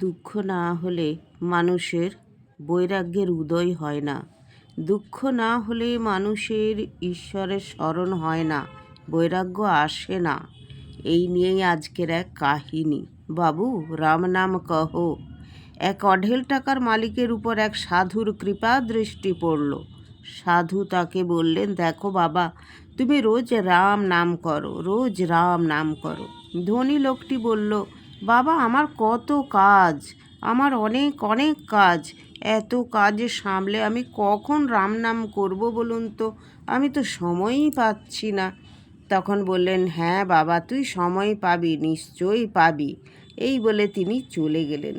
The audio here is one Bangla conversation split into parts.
দুঃখ না হলে মানুষের বৈরাগ্যের উদয় হয় না। দুঃখ না হলে মানুষের ঈশ্বরের স্মরণ হয় না, বৈরাগ্য আসে না। এই নিয়েই আজকের এক কাহিনী। বাবু রাম নাম কহ। এক অঢেল টাকার মালিকের উপর এক সাধুর কৃপা দৃষ্টি পড়ল। সাধু তাকে বললেন, দেখো বাবা, তুমি রোজ রাম নাম করো, রোজ রাম নাম করো। ধনী লোকটি বলল, বাবা আমার কত কাজ, আমার অনেক অনেক কাজ, এত কাজ সামলে আমি কখন রাম নাম করব বলুন তো, আমি তো সময়ই পাচ্ছি না। তখন বললেন, হ্যাঁ বাবা, তুই সময় পাবি, নিশ্চয়ই পাবি। এই বলে তিনি চলে গেলেন।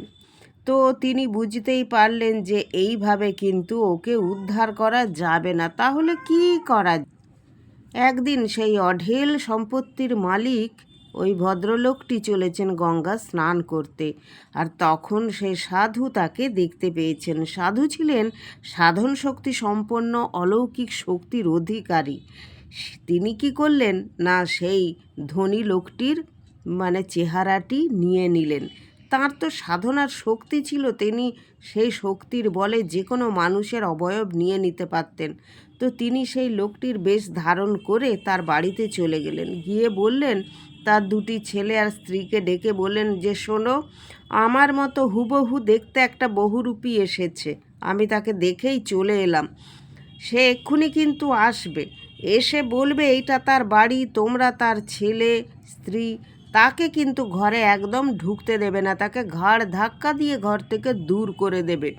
তো তিনি বুঝতেই পারলেন যে এইভাবে কিন্তু ওকে উদ্ধার করা যাবে না। তাহলে কি করা? একদিন সেই অঢেল সম্পত্তির মালিক ওই ভদ্রলোকটি চলেছেন গঙ্গা স্নান করতে, আর তখন সেই সাধু তাকে দেখতে পেয়েছেন। সাধু ছিলেন সাধন শক্তি সম্পন্ন অলৌকিক শক্তির অধিকারী। তিনি কি করলেন না, সেই ধনী লোকটির চেহারাটি নিয়ে নিলেন। তার তো সাধনার শক্তি ছিল, তিনি সেই শক্তির বলে যে কোনো মানুষের অবয়ব নিয়ে নিতে পারতেন। তো তিনি সেই লোকটির বেশ ধারণ করে তার বাড়িতে চলে গেলেন। গিয়ে বললেন, তার দুটি ছেলে আর স্ত্রীকে ডেকে বললেন যে, শোনো, আমার মতো হুবহু দেখতে একটা বহুরূপী এসেছে, আমি তাকে দেখেই চলে এলাম। সে এক্ষুনি কিন্তু আসবে, এসে বলবে এইটা তার বাড়ি, তোমরা তার ছেলে স্ত্রী। তাকে কিন্তু ঘরে একদম ঢুকতে দেবে না, তাকে ঘাড় ধাক্কা দিয়ে ঘর থেকে দূর করে দেবে।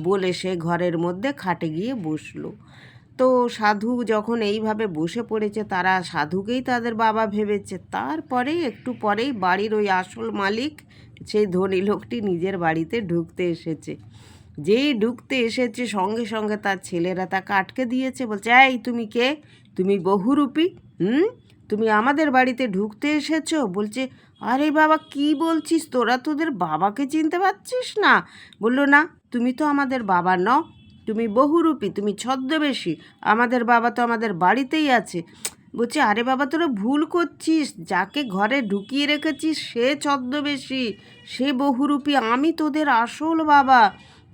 বলে সে ঘরের মধ্যে খাটে গিয়ে বসলো। তো সাধু যখন এইভাবে বসে পড়েছে, তারা সাধুকেই তাদের বাবা ভেবেছে। তারপরে একটু পরেই বাড়ির ওই আসল মালিক, সেই ধনী লোকটি নিজের বাড়িতে ঢুকতে এসেছে। যেই ঢুকতে এসেছে সঙ্গে সঙ্গে তার ছেলেরা তাকে আটকে দিয়েছে। বলছে, এই তুমি কে? তুমি বহুরূপী? তুমি আমাদের বাড়িতে ঢুকতে এসেছো? বলছে, আরে বাবা কি বলছিস, তোরা তোদের বাবাকে চিনতে পারছিস না? বললো, না, তুমি তো আমাদের বাবা নও, তুমি বহুরূপী, তুমি ছদ্মবেশী, আমাদের বাবা তো আমাদের বাড়িতেই আছে। বলছে, আরে বাবা তোরা ভুল করছিস, যাকে ঘরে ঢুকিয়ে রেখেছিস সে ছদ্মবেশী, সে বহুরূপী, আমি তোদের আসল বাবা।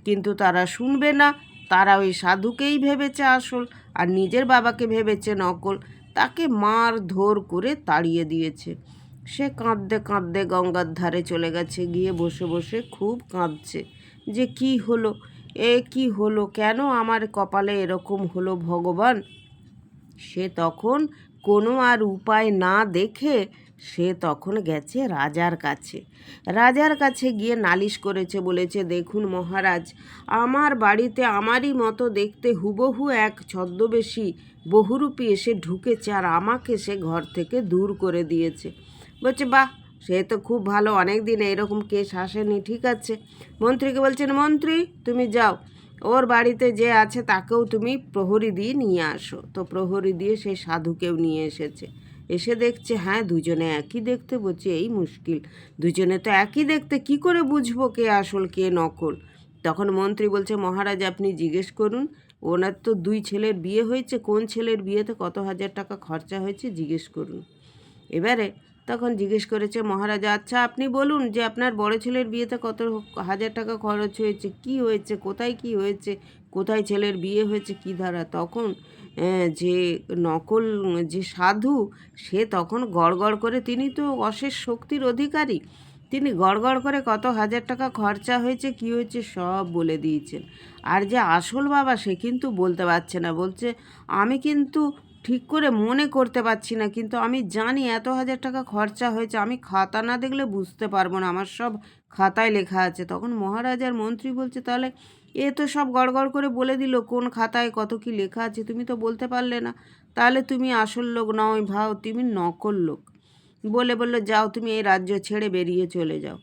কিন্তু তারা শুনবে না, তারা ওই সাধুকেই ভেবেছে আসল, আর নিজের বাবাকে ভেবেছে নকল। তাকে মারধর করে তাড়িয়ে দিয়েছে। সে কাঁদতে কাঁদতে গঙ্গার ধারে চলে গেছে, গিয়ে বসে বসে খুব কাঁদছে যে কি হলো, কি হলো, কেন আমার কপালে এরকম হলো ভগবান। সে তখন কোনো আর উপায় না দেখে সে তখন গেছে রাজার কাছে। রাজার কাছে গিয়ে নালিশ করেছে, বলেছে, দেখুন মহারাজ, আমার বাড়িতে আমারই মতো দেখতে হুবহু এক ছদ্মবেশী বহুরূপী এসে ঢুকেছে, আর আমাকে সে ঘর থেকে দূর করে দিয়েছে। বলছে, বাহ, সে তো খুব ভালো, অনেক দিন এরকম কেস আসেনি, ঠিক আছে। মন্ত্রীকে বলছেন, মন্ত্রী তুমি যাও, ওর বাড়িতে যে আছে তাকেও তুমি প্রহরী দিয়ে নিয়ে আসো। তো প্রহরী দিয়ে সেই সাধুকেও নিয়ে এসেছে। এসে দেখছে, হ্যাঁ দুজনে একই দেখতে। বলছে, এই মুশকিল, দুজনে তো একই দেখতে, কি করে বুঝবো কে আসল কে নকল? তখন মন্ত্রী বলছে, মহারাজ আপনি জিজ্ঞেস করুন, ওনার তো দুই ছেলের বিয়ে হয়েছে, কোন ছেলের বিয়েতে কত হাজার টাকা খরচা হয়েছে জিজ্ঞেস করুন। এবারে তখন জিজ্ঞেস করেছে মহারাজা, আচ্ছা আপনি বলুন যে আপনার বড় ছেলের বিয়েতে কত হাজার টাকা খরচ হয়েছে, কি হয়েছে, কোথায় কি হয়েছে, কোথায় ছেলের বিয়ে হয়েছে, কি ধারা। তখন যে নকল যে সাধু, সে তখন গড়গড় করে, তিনি তো অশেষ শক্তির অধিকারী, তিনি গড়গড় করে কত হাজার টাকা খরচা হয়েছে কি হয়েছে সব বলে দিয়েছেন। আর যে আসল বাবা সে কিন্তু বলতে পারছে না। বলছে, আমি কিন্তু ঠিক করে মনে করতে পারছি না, কিন্তু আমি জানি এত হাজার টাকা খরচা হয়েছে, আমি খাতা না দেখলে বুঝতে পারবো না, আমার সব খাতায় লেখা আছে। তখন মহারাজার মন্ত্রী বলছে, তাহলে এ তো সব গড়গড় করে বলে দিল কোন খাতায় কত কি লেখা আছে, তুমি তো বলতে পারলে না, তাহলে তুমি আসল লোক নও ভাও, তুমি নকল লোক। বললো, যাও তুমি এই রাজ্য ছেড়ে বেরিয়ে চলে যাও।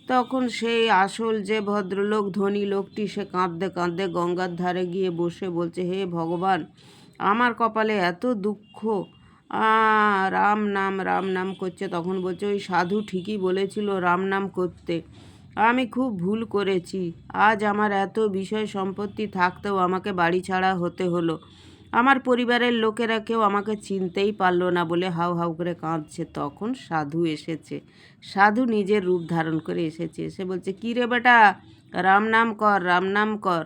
তখন সেই আসল যে ভদ্রলোক ধনী লোকটি, সে কাঁদতে কাঁদতে গঙ্গার ধারে গিয়ে বসে বলছে, হে ভগবান, আমার কপালে এত দুঃখ, রাম নাম করছে। তখন বলছে, ওই সাধু ঠিকই বলেছিল রাম নাম করতে, আমি খুব ভুল করেছি, আজ আমার এত বিষয় সম্পত্তি থাকতেও আমাকে বাড়ি ছাড়া হতে হলো, আমার পরিবারের লোকেরা কেউ আমাকে চিনতেই পারলো না বলে হাউ হাউ করে কাঁদছে। তখন সাধু এসেছে। সাধু নিজের রূপ ধারণ করে এসেছে। এসে বলছে, কী রে বেটা, রাম নাম কর, রাম নাম কর।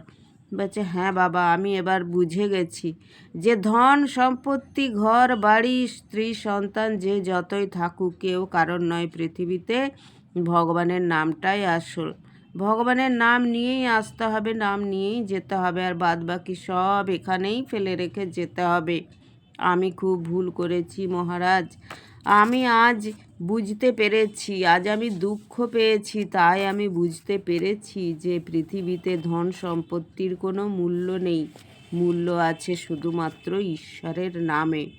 বলছে, হ্যাঁ বাবা, আমি এবার বুঝে গেছি যে ধন সম্পত্তি, ঘর বাড়ি, স্ত্রী সন্তান যে যতই থাকুক, কেউ কারণ নয় পৃথিবীতে। ভগবানের নামটাই আসল। ভগবানের নাম নিয়েই আসতে হবে, নাম নিয়েই যেতে হবে, আর বাদ বাকি সব এখানেই ফেলে রেখে যেতে হবে। আমি খুব ভুল করেছি মহারাজ। আমি আজ বুঝতে পেরেছি, আজ আমি দুঃখ পেয়েছি, তাই আমি বুঝতে পেরেছি যে পৃথিবীতে ধন সম্পত্তির কোনো মূল্য নেই। মূল্য আছে শুধুমাত্র ঈশ্বরের নামে।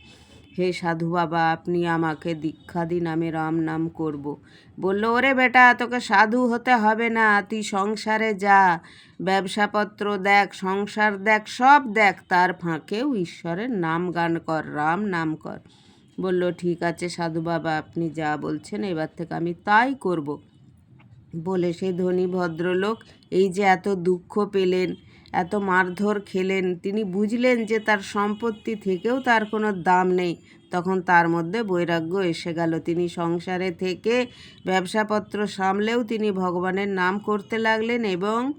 হে সাধু বাবা, আপনি আমাকে দীক্ষা দিন, আমি রাম নাম করব। বলল, ওরে বেটা, তোকে সাধু হতে হবে না, তুই সংসারে যা, ব্যবসাপত্র দেখ, সংসার দেখ, সব দেখ, তার ফাঁকেও ঈশ্বরের নাম গান কর, রাম নাম কর। বলল, ঠিক আছে সাধু বাবা, আপনি যা বলছেন এবার থেকে আমি তাই করব। বলে সেই ধনী ভদ্রলোক এই যে এত দুঃখ পেলেন, এত মারধর খেলেন, তিনি বুঝলেন যে তার সম্পত্তি থেকেও তার কোনো দাম নেই। তখন তার মধ্যে বৈরাগ্য এসে গেল। তিনি সংসারে থেকে ব্যবসাপত্র সামলেও তিনি ভগবানের নাম করতে লাগলেন এবং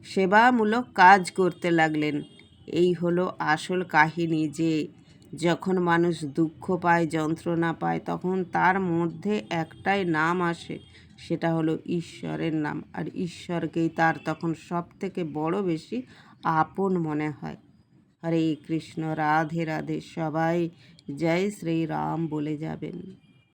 সেবামূলক কাজ করতে লাগলেন। এই হলো আসল কাহিনী, যে যখন মানুষ দুঃখ পায়, যন্ত্রণা পায়, তখন তার মধ্যে একটাই নাম আসে, সেটা হলো ঈশ্বরের নাম। আর ঈশ্বরকেই তার তখন সব থেকে বড় বেশি আপন মনে হয়। হরে কৃষ্ণ, রাধে রাধে। সবাই জয় শ্রী রাম বলে যাবেন।